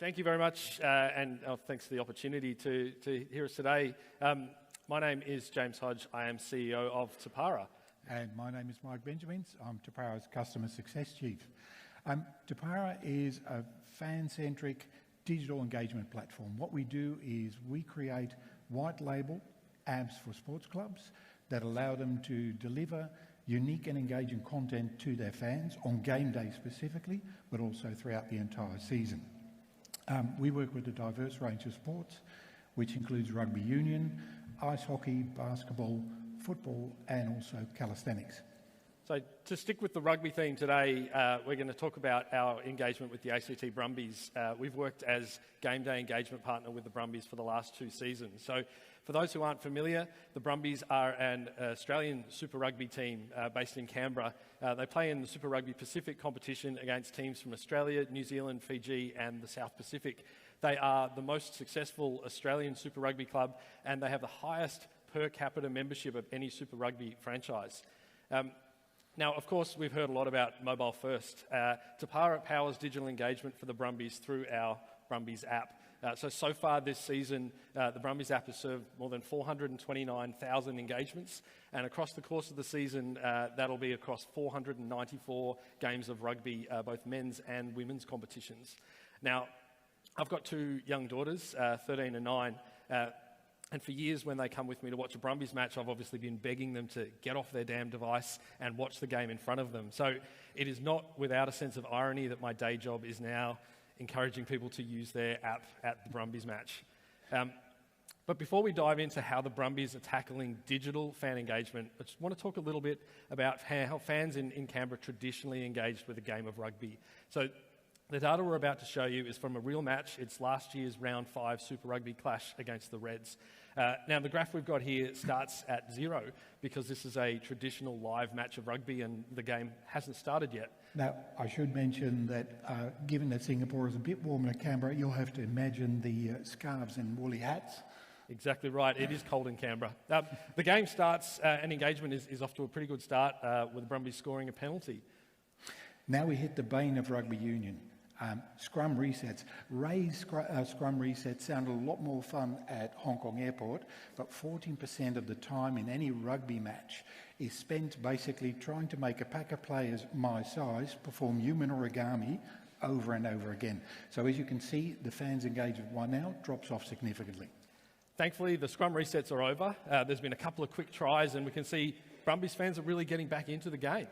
Thank you very much, and thanks for the opportunity to hear us today. My name is James Hodge. I am CEO of Tiparra. And my name is Mike Benjamins. I'm Tiparra's Customer Success Chief. Tiparra is a fan-centric digital engagement platform. What we do is we create white label apps for sports clubs that allow them to deliver unique and engaging content to their fans on game day specifically, but also throughout the entire season. We work with a diverse range of sports, which includes rugby union, ice hockey, basketball, football, and also calisthenics. So to stick with the rugby theme today, we're going to talk about our engagement with the ACT Brumbies. We've worked as game day engagement partner with the Brumbies for the last 2 seasons. So for those who aren't familiar, the Brumbies are an Australian Super Rugby team based in Canberra. They play in the Super Rugby Pacific competition against teams from Australia, New Zealand, Fiji and the South Pacific. They are the most successful Australian Super Rugby club and they have the highest per capita membership of any Super Rugby franchise. Now, of course, we've heard a lot about mobile first. Tiparra powers digital engagement for the Brumbies through our Brumbies app. So far this season, the Brumbies app has served more than 429,000 engagements, and across the course of the season, that'll be across 494 games of rugby, both men's and women's competitions. Now, I've got 2 young daughters, 13 and 9, and for years when they come with me to watch a Brumbies match, I've obviously been begging them to get off their damn device and watch the game in front of them. So it is not without a sense of irony that my day job is now encouraging people to use their app at the Brumbies match. But before we dive into how the Brumbies are tackling digital fan engagement, I just want to talk a little bit about how fans in Canberra traditionally engaged with a game of rugby. So the data we're about to show you is from a real match. It's last year's round 5 Super Rugby clash against the Reds. Now the graph we've got here starts at 0 because this is a traditional live match of rugby and the game hasn't started yet. Now, I should mention that given that Singapore is a bit warmer than Canberra, you'll have to imagine the scarves and woolly hats. Exactly right. It is cold in Canberra. The game starts and engagement is off to a pretty good start with the Brumbies scoring a penalty. Now we hit the bane of rugby union. Scrum resets. Raised scrum resets sounded a lot more fun at Hong Kong Airport, but 14% of the time in any rugby match is spent basically trying to make a pack of players my size perform human origami over and over again. So as you can see, the fans' engagement right now drops off significantly. Thankfully, the scrum resets are over. There's been a couple of quick tries and we can see Brumbies fans are really getting back into the game.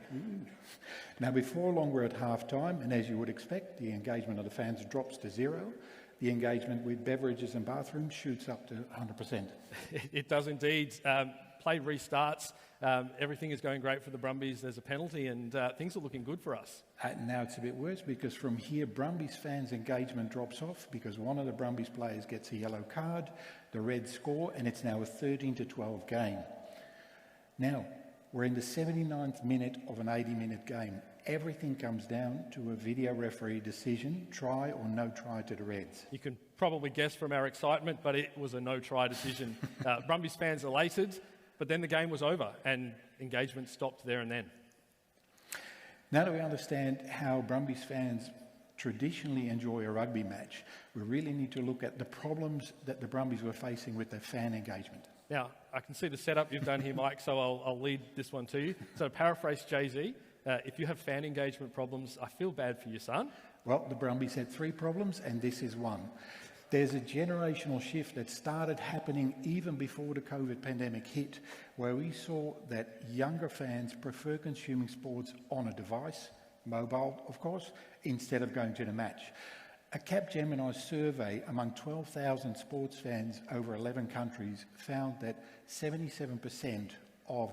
Now, before long, we're at half-time, and as you would expect, the engagement of the fans drops to 0. The engagement with beverages and bathrooms shoots up to 100%. It does indeed. Play restarts. Everything is going great for the Brumbies. There's a penalty, and things are looking good for us. Now it's a bit worse because from here, Brumbies fans' engagement drops off because one of the Brumbies players gets a yellow card, the Reds score, and it's now a 13-12 game. Now, we're in the 79th minute of an 80-minute game. Everything comes down to a video referee decision, try or no try to the Reds. You can probably guess from our excitement, but it was a no-try decision. Brumbies fans elated, but then the game was over and engagement stopped there and then. Now that we understand how Brumbies fans traditionally enjoy a rugby match, we really need to look at the problems that the Brumbies were facing with their fan engagement. Now, I can see the setup you've done here, Mike, so I'll lead this one to you. So to paraphrase Jay-Z, if you have fan engagement problems, I feel bad for your son. Well, the Brumbies had 3 problems, and this is one. There's a generational shift that started happening even before the COVID pandemic hit, where we saw that younger fans prefer consuming sports on a device, mobile, of course, instead of going to the match. A Capgemini survey among 12,000 sports fans over 11 countries found that 77% of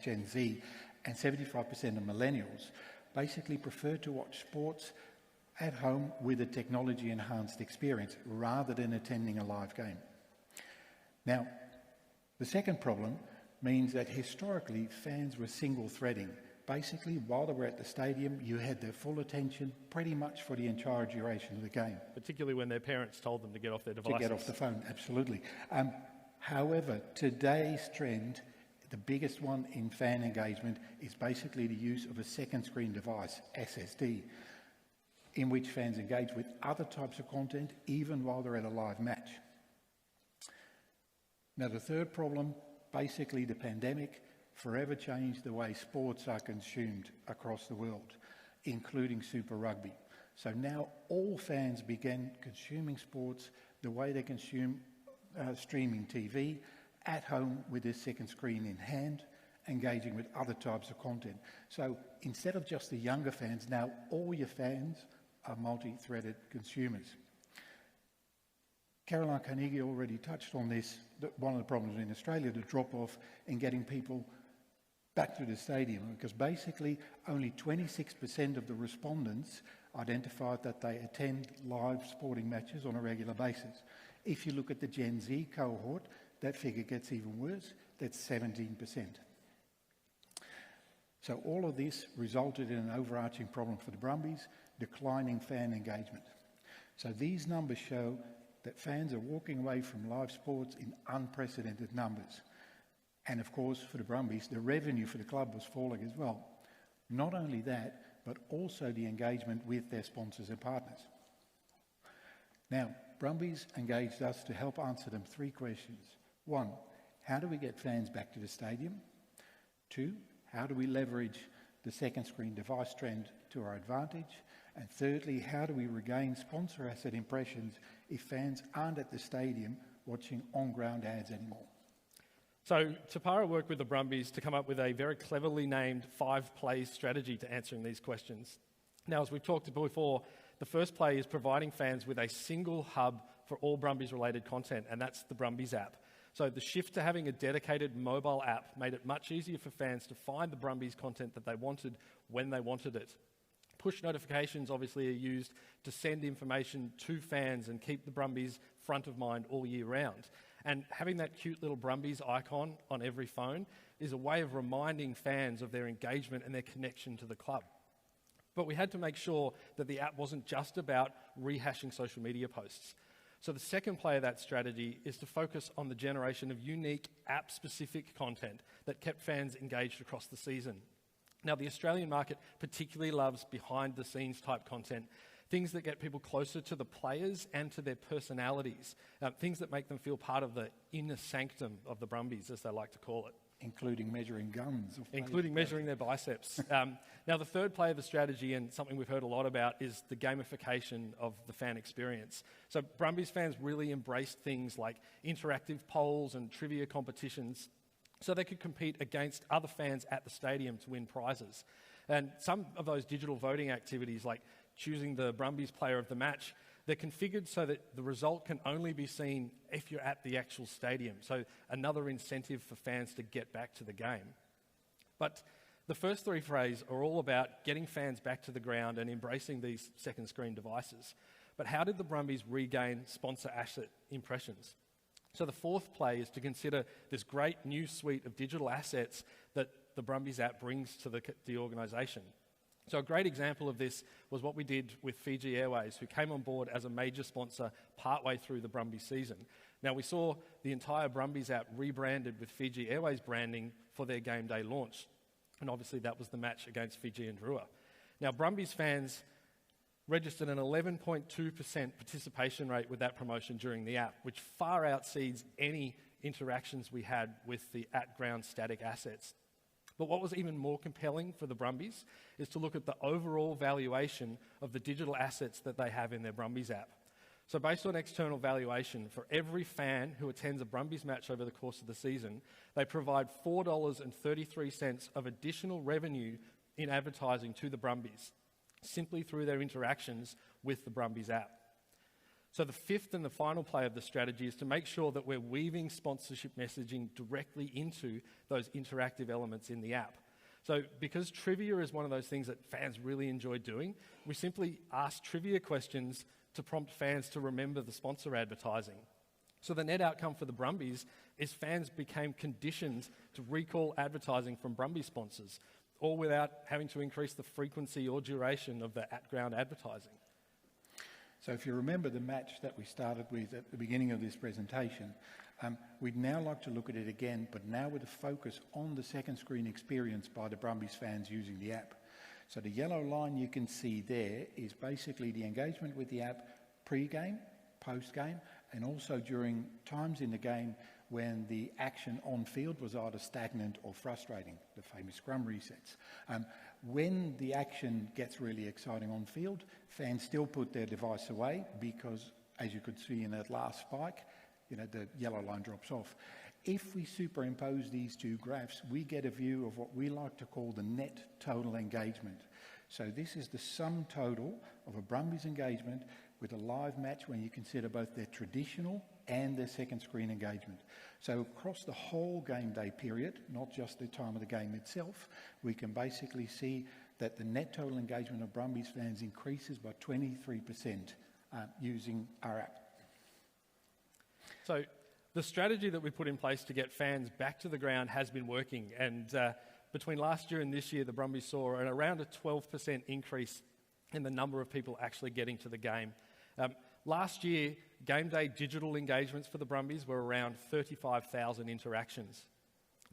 Gen Z and 75% of millennials basically prefer to watch sports at home with a technology-enhanced experience rather than attending a live game. Now, the second problem means that historically fans were single-threading. Basically, while they were at the stadium, you had their full attention pretty much for the entire duration of the game. Particularly when their parents told them to get off their devices. To get off the phone, absolutely. However, today's trend, the biggest one in fan engagement, is basically the use of a second screen device, SSD. in which fans engage with other types of content even while they're at a live match. Now, the third problem, basically the pandemic, forever changed the way sports are consumed across the world, including Super Rugby. So now all fans began consuming sports the way they consume streaming TV, at home with their second screen in hand, engaging with other types of content. So instead of just the younger fans, now all your fans are multi-threaded consumers. Caroline Carnegie already touched on this, that one of the problems in Australia, the drop-off in getting people back to the stadium, because basically only 26% of the respondents identified that they attend live sporting matches on a regular basis. If you look at the Gen Z cohort, that figure gets even worse, that's 17%. So all of this resulted in an overarching problem for the Brumbies, declining fan engagement. So these numbers show that fans are walking away from live sports in unprecedented numbers. And of course, for the Brumbies, the revenue for the club was falling as well. Not only that, but also the engagement with their sponsors and partners. Now, Brumbies engaged us to help answer them three questions. One, how do we get fans back to the stadium? Two, how do we leverage the second screen device trend to our advantage? And thirdly, how do we regain sponsor asset impressions if fans aren't at the stadium watching on-ground ads anymore? So Tiparra worked with the Brumbies to come up with a very cleverly named 5-play strategy to answering these questions. Now, as we've talked before, the first play is providing fans with a single hub for all Brumbies-related content, and that's the Brumbies app. So the shift to having a dedicated mobile app made it much easier for fans to find the Brumbies content that they wanted when they wanted it. Push notifications obviously are used to send information to fans and keep the Brumbies front of mind all year round. And having that cute little Brumbies icon on every phone is a way of reminding fans of their engagement and their connection to the club. But we had to make sure that the app wasn't just about rehashing social media posts. So the second play of that strategy is to focus on the generation of unique app-specific content that kept fans engaged across the season. Now, the Australian market particularly loves behind-the-scenes type content, things that get people closer to the players and to their personalities, things that make them feel part of the inner sanctum of the Brumbies, as they like to call it. Including measuring guns. Including measuring their biceps. Now, the third play of the strategy, and something we've heard a lot about, is the gamification of the fan experience. So Brumbies fans really embraced things like interactive polls and trivia competitions so they could compete against other fans at the stadium to win prizes. And some of those digital voting activities, like choosing the Brumbies player of the match, they're configured so that the result can only be seen if you're at the actual stadium. So another incentive for fans to get back to the game. But the first three phrases are all about getting fans back to the ground and embracing these second screen devices. But how did the Brumbies regain sponsor asset impressions? So the fourth play is to consider this great new suite of digital assets that the Brumbies app brings to the organisation. So a great example of this was what we did with Fiji Airways, who came on board as a major sponsor partway through the Brumbies season. Now, we saw the entire Brumbies app rebranded with Fiji Airways branding for their game day launch. And obviously that was the match against Fiji and Drua. Now, Brumbies fans registered an 11.2% participation rate with that promotion during the app, which far outseeds any interactions we had with the at-ground static assets. But what was even more compelling for the Brumbies is to look at the overall valuation of the digital assets that they have in their Brumbies app. So based on external valuation, for every fan who attends a Brumbies match over the course of the season, they provide $4.33 of additional revenue in advertising to the Brumbies, simply through their interactions with the Brumbies app. So the fifth and the final play of the strategy is to make sure that we're weaving sponsorship messaging directly into those interactive elements in the app. So because trivia is one of those things that fans really enjoy doing, we simply ask trivia questions to prompt fans to remember the sponsor advertising. So the net outcome for the Brumbies is fans became conditioned to recall advertising from Brumbies sponsors, all without having to increase the frequency or duration of the at-ground advertising. So if you remember the match that we started with at the beginning of this presentation, we'd now like to look at it again, but now with a focus on the second screen experience by the Brumbies fans using the app. So the yellow line you can see there is basically the engagement with the app pre-game, post-game, and also during times in the game when the action on field was either stagnant or frustrating, the famous scrum resets. When the action gets really exciting on field, fans still put their device away because, as you could see in that last spike, the yellow line drops off. If we superimpose these two graphs, we get a view of what we like to call the net total engagement. So this is the sum total of a Brumbies engagement with a live match when you consider both their traditional and their second screen engagement. So across the whole game day period, not just the time of the game itself, we can basically see that the net total engagement of Brumbies fans increases by 23% using our app. So the strategy that we put in place to get fans back to the ground has been working, and between last year and this year, the Brumbies saw around a 12% increase in the number of people actually getting to the game. Last year, game day digital engagements for the Brumbies were around 35,000 interactions.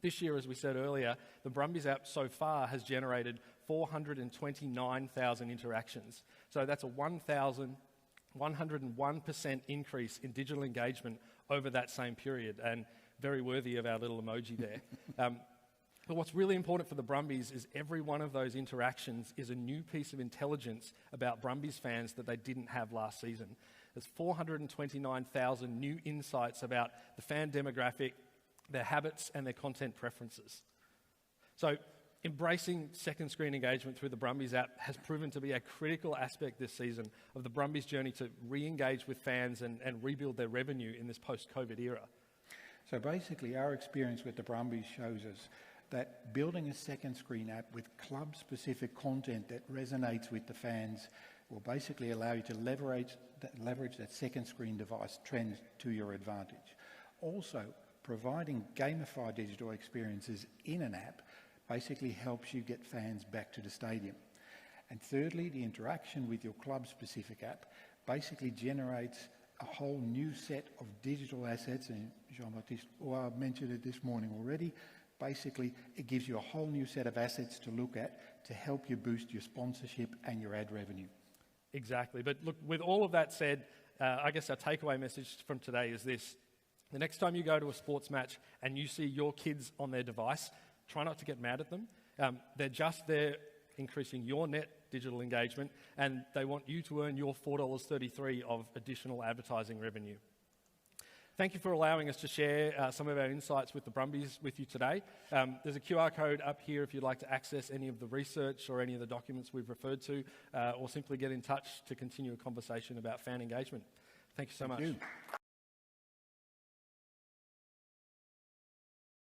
This year, as we said earlier, the Brumbies app so far has generated 429,000 interactions. So that's a 101% increase in digital engagement over that same period, and very worthy of our little emoji there. But what's really important for the Brumbies is every one of those interactions is a new piece of intelligence about Brumbies fans that they didn't have last season. There's 429,000 new insights about the fan demographic, their habits and their content preferences. So embracing second screen engagement through the Brumbies app has proven to be a critical aspect this season of the Brumbies' journey to re-engage with fans and rebuild their revenue in this post-COVID era. So basically our experience with the Brumbies shows us that building a second screen app with club-specific content that resonates with the fans will basically allow you to leverage that second screen device trend to your advantage. Also, providing gamified digital experiences in an app basically helps you get fans back to the stadium. And thirdly, the interaction with your club-specific app basically generates a whole new set of digital assets, and Jean-Baptiste mentioned it this morning already. Basically, it gives you a whole new set of assets to look at to help you boost your sponsorship and your ad revenue. Exactly. But look, with all of that said, I guess our takeaway message from today is this. The next time you go to a sports match and you see your kids on their device, try not to get mad at them. They're just there increasing your net digital engagement, and they want you to earn your $4.33 of additional advertising revenue. Thank you for allowing us to share some of our insights with the Brumbies with you today. There's a QR code up here if you'd like to access any of the research or any of the documents we've referred to, or simply get in touch to continue a conversation about fan engagement. Thank you so much.